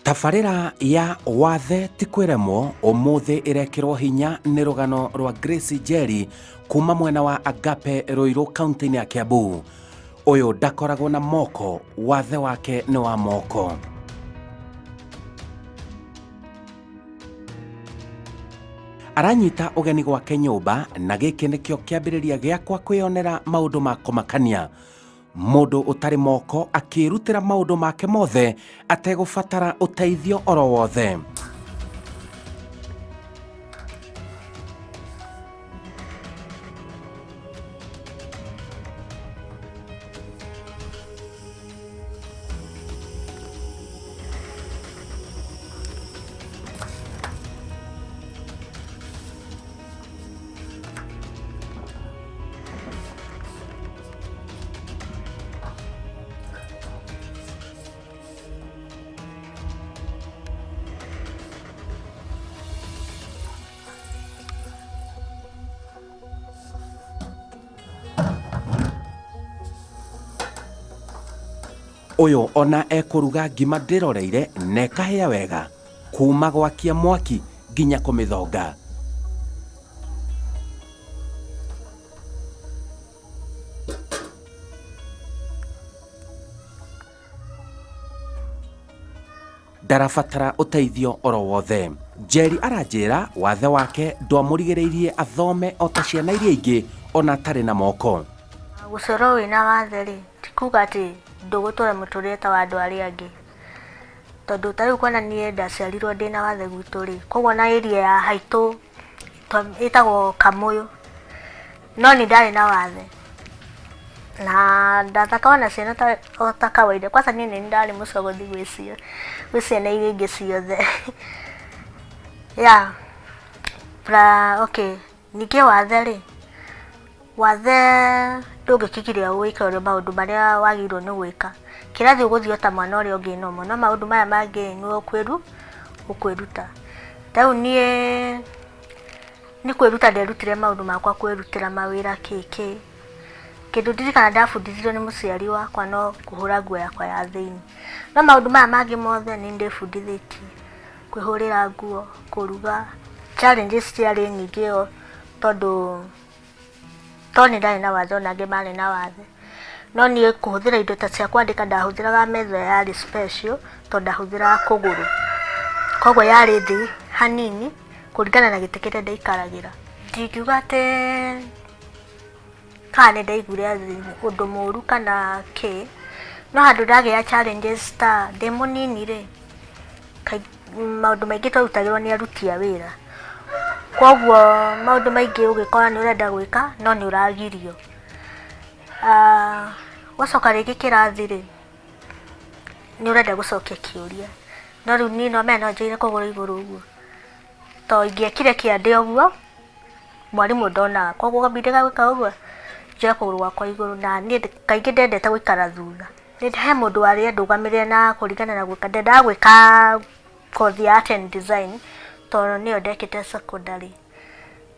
Tabarĩra ya wathe ti kwĩremwo ũmũthĩ ĩrekĩrwo hinya nĩ rũgano rwa Grace Njeri kuma mwena wa Agape Ruiru kaunti-inĩ ya Kiambu. Ũyũ ndakoragwo na moko, wathe wake nĩ wa moko. Aranyita ũgeni gwake nyũmba na gĩkĩ nĩkĩo kĩambĩrĩria gĩakwa kwĩyonera maũndũ ma kũmakania. Mũndũ ũtarĩ moko akĩrutĩra maũndũ make mothe ategũbatara ũteithio oro wothe. Ũyũ ona ekũruga ngima ndĩroreire na ĩkahĩa wega, kuma gwakia mwaki nginya kũmĩthonga. Ndarabatara ũteithio oro wothe. Njeri aranjĩra wathe wake ndwamũrigĩrĩirie athome o ta ciana iria ingĩ ona atarĩ na moko. Gũcorwo wĩna wathe rĩ, ti kuga atĩ ndũgũtũra mũtũrĩre ta wa andũ arĩa angĩ, tondũ ta rĩu kuona niĩ ndaciarirwo ndĩna wathe gwitũ rĩ, koguo na area ya haitũ ĩtagwo Kamũyũ, no nĩ ndarĩ na wathe na ndathakaga na ciana o ta kawaida. Kwanza niĩ nĩ ndarĩ mũcogothi gwĩ ciana iria ingĩ ciothe okay. Ningĩ wathe rĩ, wathe ndũngĩkĩgiria gwĩka maũndũ marĩa wagĩrĩirwo nĩ gwĩka. Kĩrathi ũgũthiĩ o ta mwana ũrĩa ũngĩ no maũndũ maya mangĩ nĩ ũkwĩruta. Rĩu niĩ nĩ kwĩruta nderutire maũndũ makwa, kwĩrutĩra mawĩra kĩkĩ. Kĩndũ ndirikana ndabundithirio nĩ mũciari wakwa no kũhũra nguo yakwa ya thĩinĩ, no maũndũ maya mangĩ mothe nĩ ndĩbundithĩtie: kwĩhũrĩra nguo, kũruga. Challenges ciarĩ nyingĩ o tondũ nĩ ndarĩ na wathe, ona angĩ marĩ na wathe, no niĩ kũhũthĩra indo ta cia kwandĩka ndahũthĩraga metha yarĩ special tondũ ndahũthĩraga kũgũrũ, koguo yarĩ thĩ hanini kũringana na gĩtĩ kĩrĩa ndaikaragĩra. Ndingiuga atĩ kana nĩ ndaiguire ũndũ mũru kana kĩ, no handũ ndagĩa challenges ta ndĩ mũnini rĩ, maũndũ maingĩ twarutagĩrwo nĩ aruti a wĩra, koguo maũndũ maingĩ ũgĩkora nĩ ũrenda gwĩka no nĩ ũragirio. Gũcoka rĩngĩ kĩrathi rĩ, nĩ ũrenda gũcokia kĩũria, no rĩu niĩ no njoire kũgũrũ igũrũ ũguo, to ingĩekire kĩande ũguo mwarimũ ndonaga, koguo gabindĩ gwĩka ũguo njoe kũgũrũ gwakwa igũrũ. Na niĩ kaingĩ ndendete gũikara thutha, he mũndũ warĩ ndũgamĩrĩre na kũringana na gwĩka. Ndendaga gwĩka kothi ya art and design tondũ nĩyo ndekĩte secondary,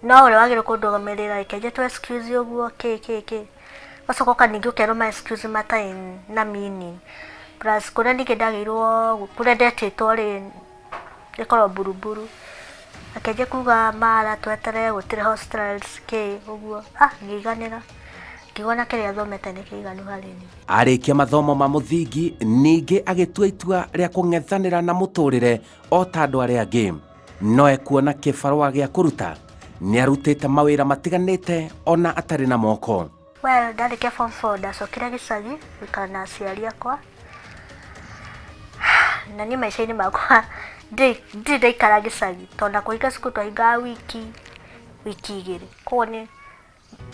no ũrĩa wagĩrĩirwo kũndũgamĩrĩra ĩkenje tu excuse ũguo kĩ gacoka ningĩ ũkerwo ma excuse matarĩ na meaning. Plus kũrĩa ningĩ ndagĩrĩirwo, kũrĩa ndetĩtwo rĩ ĩkorwo buruburu, akenje kuga mara twetere gũtirĩ hostels kĩ ũguo. Ngĩiganĩra ngĩona kĩrĩa thomete nĩ kĩiganu harĩ niĩ. Arĩkia mathomo ma mũthingi ningĩ agĩtua itua rĩa kũng'ethanĩra na mũtũrĩre o ta andũ arĩa angĩ. No ekuona kĩbarũa gĩa kũruta, nĩ arutĩte mawĩra matiganĩte ona atarĩ na moko. Ndarĩkia form 4 ndacokire gĩcagi gũikara na aciari akwa, na niĩ maica-inĩ makwa ndirĩ ndaikara gĩcagi tondũ na kũhinga cukuru twahingaga wiki igĩrĩ, koguo nĩ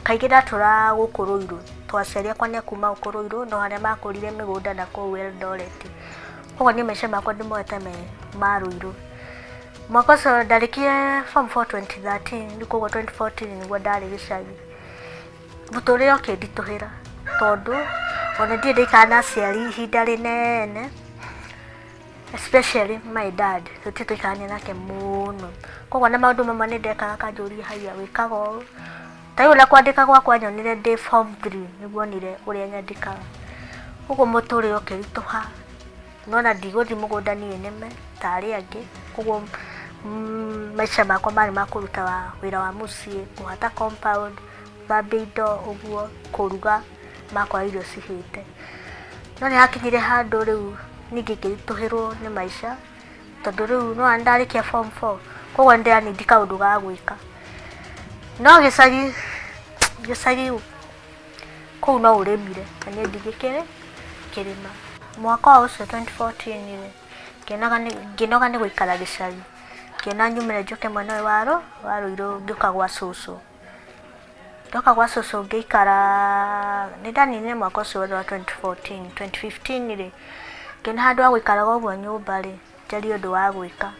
kaingĩ ndatũraga gũkũ Ruiru, to aciari akwa nĩ kuma gũkũ Ruiru no harĩa makũrire mĩgũnda na kũu Eldoret, koguo niĩ maica makwa ndĩmoete ma Ruiru. Mwaka ũcio ndarĩkirie form 4 2013, koguo 2014 nĩguo ndarĩ gĩcagi. Mũtũrĩre ũkĩnditũhĩra tondũ ona ndirĩ ndaikara na aciari ihinda rĩnene, especially my dad tũtirĩ tũikarania nake mũno, koguo na maũndũ mamwe nĩ ndekaga kanjũria haiya wĩkaga ũũ. Ta rĩu na kwandĩka gwakwa nyonire ndĩ form 3 nĩguo onire ũrĩa nyandĩkaga, koguo mũtũrĩre ũkĩritũha nona ndigũthiĩ mũgũnda niĩ nĩme ta arĩa angĩ, koguo maica makwa marĩ ma kũruta wĩra wa mũciĩ, kũhata compound, gũthambia indo ũguo, kũruga, makwa irio cihĩte. No nĩ hakinyire handũ rĩu ningĩ ngĩritũhĩrwo nĩ maica, tondũ rĩu no ndarĩkia form 4, koguo nĩndĩranindi kaũndũ ga gwĩka. No gĩcagi kũu no ũrĩmire, na niĩ ndigĩkĩrĩ kĩrĩma. Mwaka wa ũcio 2014 ngĩnoga nĩ gũikara gĩcagi, ngĩona nyumĩre njoke mwena ũyũ wa Rũirũ ngĩũka gwa cũcũ. Ndoka gwa cũcũ ngĩikara, nĩ ndaninire mwaka ũcio wothe wa 2014. 2015 rĩ, ngĩona handũ ha gũikaraga ũguo nyũmba rĩ, njarie ũndũ wa gwĩka.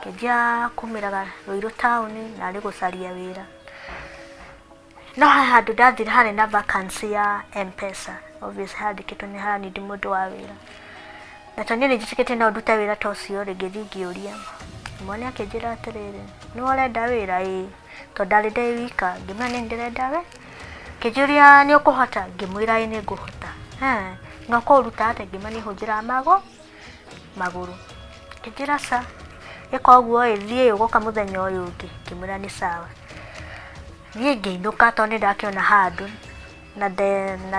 Ngĩanjia kumĩraga Rũirũ taũni narĩ gũcaria wĩra. No handũ ndathire harĩ na vacancy ya M-Pesa, obviously handĩkĩtwo nĩ haranindi mũndũ wa wĩra. Na tondũ niĩ nĩnjĩtĩkĩtie no ndute wĩra ta ũcio rĩ, ngĩthiĩ ngĩũria. Mwana akĩnjĩra atĩrĩrĩ, nĩ ũrenda wĩra? Ĩĩ, tondũ ndarĩ ndĩ wika. Ngĩmwĩra nĩ ndĩrenda we. Akĩnjũria nĩ ũkũhota? Ngĩmwĩra ĩĩ nĩ ngũhota. Na ũkũruta atĩa? Ngĩmwĩra nĩ hũthĩraga magũrũ. Akĩnjĩra ca, ĩka ũguo ĩĩ, thiĩ ũgoka mũthenya ũyũ ũngĩ. Ngĩmwĩra nĩ sawa. Niĩ ngĩinũka tondũ nĩ ndakĩona handũ na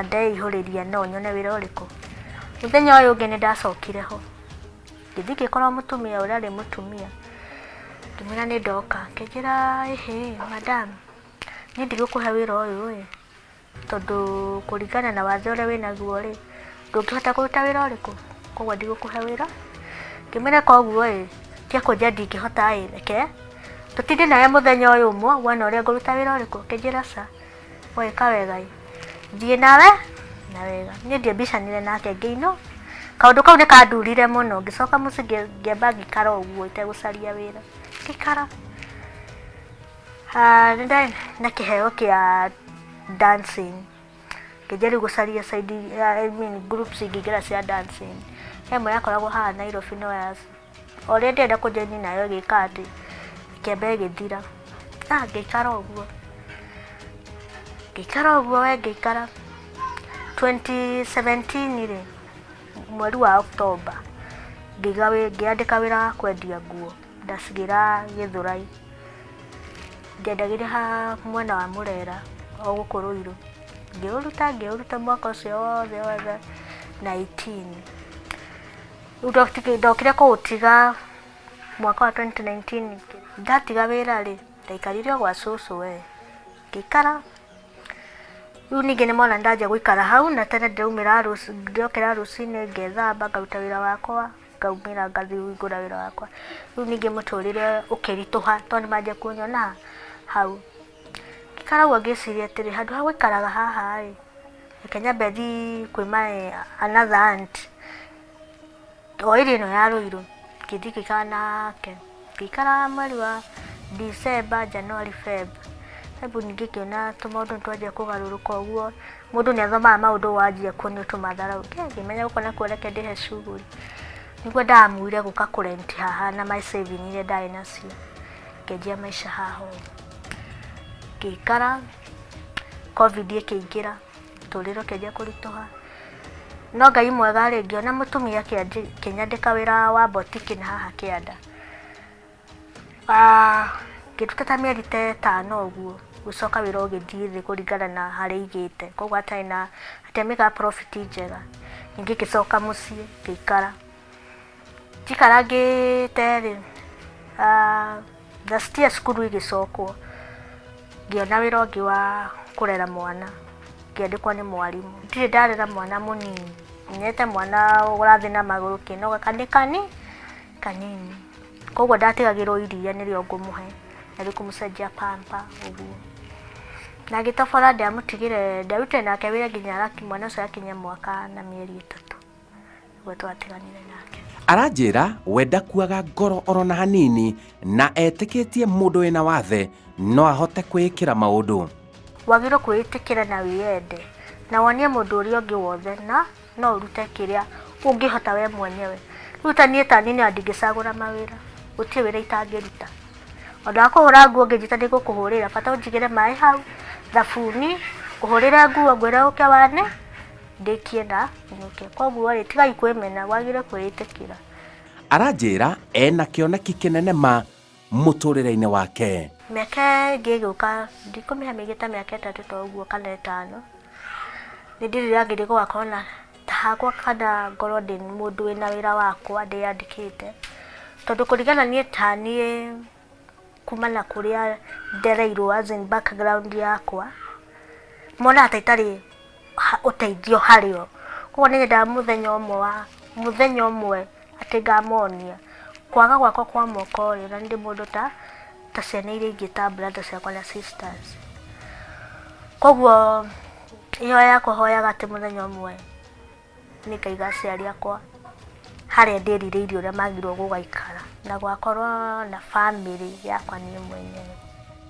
ndeihũrĩria no nyone wĩra ũrĩkũ. Mũthenya ũyũ ũngĩ nĩ ndacokire ho, ngĩthiĩ ngĩkora mũtumia ũrĩa arĩ mũtumia. Ngĩmwĩra nĩ ndoka. Akĩnjĩra ĩhĩ madam, niĩ ndigũkũhe wĩra ũyũ ĩ, tondũ kũringana na watho ũrĩa wĩnaguo rĩ, ndũngĩhota kũruta wĩra ũrĩkũ, koguo ndigũkũhe wĩra. Ngĩmwĩra koguo ĩ, tia kũnjia ndingĩhota ĩ, reke tũtinde nawe mũthenya ũyũ ũmwe wona ũrĩa ngũruta wĩra ũrĩkũ. Akĩnjĩra ca, weka wega ĩ, thiĩ nawe na wega. Niĩ ndiambicanire nake ngĩinũka. Kaũndũ kau nĩ kandurire mũno. Ngĩcoka mũciĩ ngĩamba ngĩikara ũguo itegũcaria wĩra. Ngĩikara. Nĩ ndarĩ na kĩheo kĩa dancing. Ngĩanjia rĩu gũcaria groups ingĩingĩra cia dancing. He ĩmwe yakoragwo haha Nairobi Noyas. O rĩrĩa ndĩrenda kũnjoini nayo ĩgĩka atĩ ĩkĩamba ĩgĩthira. Ngĩikara ũguo. Ngĩikara 2017 rĩ, mweri wa October, ngĩandĩka wĩra wa kwendia nguo. Ndacigĩra Gĩthũrai. Ngĩendagĩria ha mwena wa Mũrera o gũkũ Rũirũ. Ngĩũruta mwaka ũcio wothe 19. Rĩu ndokire kũũtiga mwaka wa 2019. Ndatiga wĩra rĩ, ndaikarire gwa cũcũ we. Ngĩikara. Rĩu ningĩ nĩ mona ndanjia gũikara hau, na tene ndĩrokĩra rũcinĩ ngethamba ngaruta wĩra wakwa, ngaumĩra ngathiĩ hingũra wĩra wakwa. Rĩu ningĩ mũtũrĩre ũkĩritũha tondũ nĩmanjia kunyona hau. Ngĩikara ũguo ngĩciria atĩrĩ, handũ ha gũikaraga haha ĩ, reke nyambe thiĩ kwĩ another aunt o ĩrĩa ĩno ya Rũirũ. Ngĩthiĩ ngĩikara nake. Ngĩikara mweri wa December, January, Feb ningĩ ngĩona tũmaũndũ nĩtwanjia kũgarũrũka ũguo. Mũndũ nĩ athomaga maũndũ wanjia kuonio tũmatharau. Ngĩmenya gũkũ nakuo reke ndĩhe cuguri. Nĩguo ndamuire gũka kũrenti haha na my saving iria ndarĩ nacio. Ngĩanjia maica haha ũguo. Ngĩikara, Covid ĩkĩingĩra, mũtũrĩre ũkĩanjia kũritũha. No Ngai mwega rĩ, ngĩona mũtumia akĩnyandĩka wĩra wa botiki na haha Kĩanda. Ngĩruta ta mĩeri ta 5 ũguo, gũcoka wĩra ũgĩthiĩ thĩ kũringana na harĩa igĩte, koguo hatiamĩga profit njega. Ningĩ ngĩcoka mũciĩ ngĩikara. Njikara ngĩte rĩ, last year cukuru igĩcokwo, ngĩona wĩra ũngĩ wa kũrera mwana, ngĩandĩkwo nĩ mwarimũ. Ndirĩ ndarera mwana mũnini, nyete mwana ũrathiĩ na magũrũ kĩnoga kanini. Koguo ndatigagĩrwo iria nĩrĩo ngũmũhe, na kũmũcenjia pamper ũguo. Na ngĩtobora ndiamũtigire, ndarutire nake wĩra nginya mwana ũcio akinyia mwaka na mĩeri 3. Ũguo twatiganire nake. Aranjĩra wenda kuaga ngoro orona hanini na etĩkĩtie mũndũ wĩna wathe no ahote kwĩĩkĩra maũndũ. Wagĩrĩirwo kwĩĩtĩkĩra na wĩyende na wonie mũndũ ũrĩa ũngĩ wothe na no ũrute kĩrĩa ũngĩhota we mwenyewe. Rĩu ta niĩ ta nini ndingĩcagũra mawĩra, gũtirĩ wĩra itangĩruta. Ũndũ wa kũhũra nguo ngĩnjĩta ndĩgũkũhũrĩra, bata ũnjigĩre maĩ hau, thabuni, ũhũrĩre nguo ngwĩre ũke wane ndikienda nyuke koguo ri tigai kwimena wagire kwitikira. Aranjira ena kioneki kinene ma muturire-ini wake. Miaka ngiguka ndikumira migita miaka 3 to uguo kana 5 nindiriragira gwakona ta hakwa kana ngorwo ndi mundu wina wira wakwa ndiyandikite tondu kurigana nie tanie kumana kuria ndereirwo as in background yakwa mona ata itari uteithio hario koguo ningenda muthenya umwe ati ngamonia kwaga gwakwa kwa moko ri na ndi mundu ta ciana iria ingĩ ta brother ciakwa na sisters. Koguo iyo yakwa hoyaga ati muthenya umwe nikaiga aciari akwa haria ndirirĩirie ũrĩa magirwo gũgaikara na gwakorwo na family yakwa niĩ mwenyewe.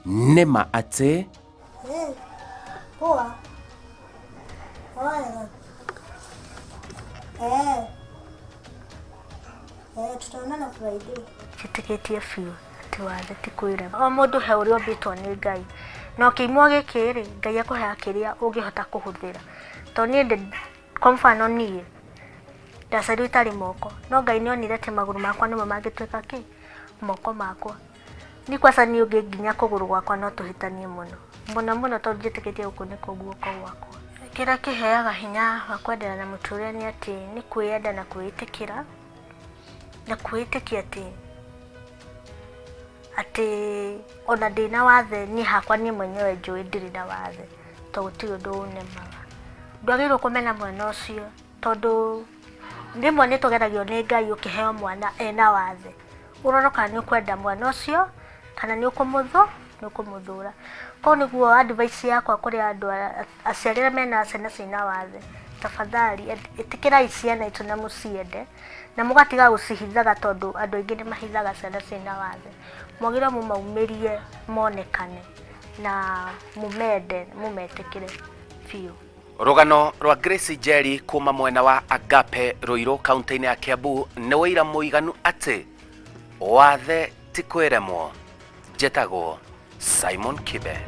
Nĩma atĩ poa tutaonana Friday. Njĩtĩkĩtie biũ atĩ wathe ti kwĩrema. O mũndũ he ũrĩa ombĩtwo nĩ Ngai na ũkĩimwo gĩkĩ rĩ Ngai akũheaga kĩrĩa ũngĩhota kũhũthĩra. Tondũ niĩ kwa mfano niĩ ndaciarirwo itarĩ moko no Ngai nĩonire atĩ magũrũ makwa nĩmo mangĩtuĩka kĩ moko makwa. Ni kwanza niĩ ũngĩnginya kũgũrũ gwakwa no tũhĩtanie mũno tondũ njĩtĩkĩtie gũkũ nĩkuo guoko gwakwa. Kĩrĩa kĩheaga hinya wa kwendelea na mũtũrĩre nĩ atĩ nĩ kwĩenda na kwĩĩtĩkĩra na kwĩĩtĩkia atĩ ona ndĩna wathe niĩ hakwa niĩ mwenyewe njũĩ ndirĩ na wathe tondũ gũtirĩ ũndũ ũnemaga. Ndwagĩrĩirwo kũmena mwena ũcio tondũ rĩmwe nĩ tũgeragio nĩ Ngai ũkĩheo mwana ena wathe ũrorwo kana nĩ ũkwenda mwana ũcio kana nĩ ũkũmũthũra. Koguo nĩguo advice yakwa kũrĩ andũ aciari arĩa mena ciana ciĩna wathe, tafadhali ĩtĩkĩrai ciana itu na mũciende na mũgatiga gũcihithaga tondũ andũ aingĩ nĩ mahithaga ciana ciĩna wathe. Mwagĩrĩirwo mũmaumerie monekane na mũmende mũmetĩkĩre biũ. Rũgano rwa Grace Njeri kuma mwena wa Agape Ruiru kaunti-inĩ ya Kiambu nĩ wĩira mũiganu atĩ wathe ti kwĩremwo. Njĩtagwo Simon Kibe.